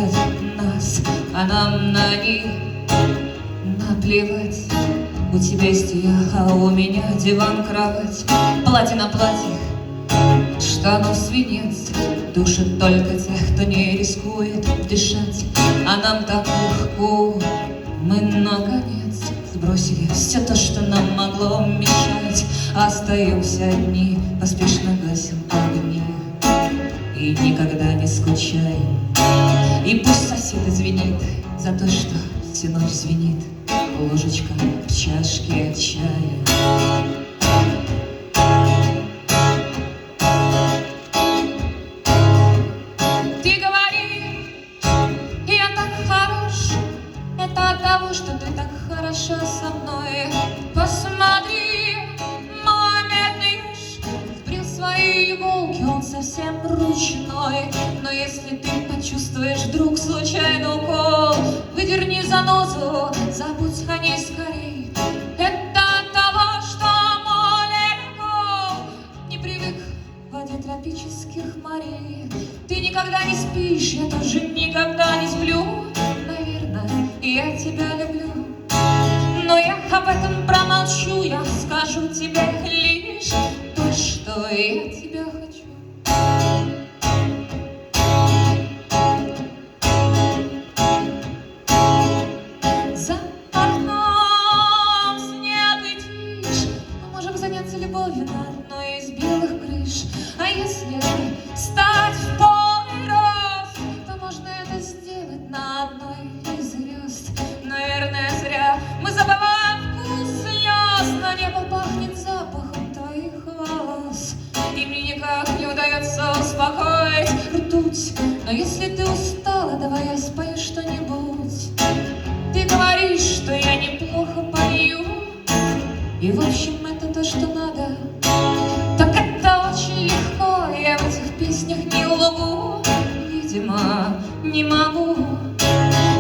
любят нас, а нам на них наплевать. У тебя есть я, а у меня диван, кровать, платье на платье, штанов свинец. Душит только тех, кто не рискует дышать, а нам так легко. Мы наконец сбросили все то, что нам могло мешать. Остаемся одни, поспешно гасим огни и никогда не скучаем. И пусть сосед извинит за то, что всю ночь звенит ложечка в чашке чая. Ты говори, я так хорош, это от того, что ты так хороша со мной. Посмотри, мой медный еж сбрил свои иголки, он совсем ручной. Но если ты почувствуешь вдруг случайный укол, выдерни занозу, забудь о ней скорей. Это от того, что мой ледокол не привык к воде тропических морей. Ты никогда не спишь, я тоже никогда не сплю. Наверное, я тебя люблю, но я об этом промолчу. Я скажу тебе лишь то, что я тебя хочу. За окном снег и тишь, мы можем заняться любовью на одной из белых крыш. А если стать в полный рост, то можно это сделать на одной из звезд. Наверное, зря мы забываем вкус слез, но небо пахнет запахом твоих волос, и мне никак не удается успокоить ртуть. Но если ты устала, давай я спою что-нибудь. Ты говоришь, что я неплохо пою, и в общем это то, что надо. Так это очень легко, я в этих песнях не лгу. Видимо, не могу.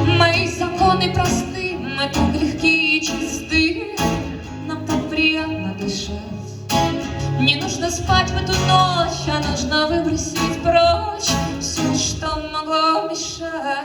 Мои законы просты, мы так легки и чисты. Нам так приятно дышать. Не нужно спать в эту ночь, а нужно выбросить прочь все, что могло мешать.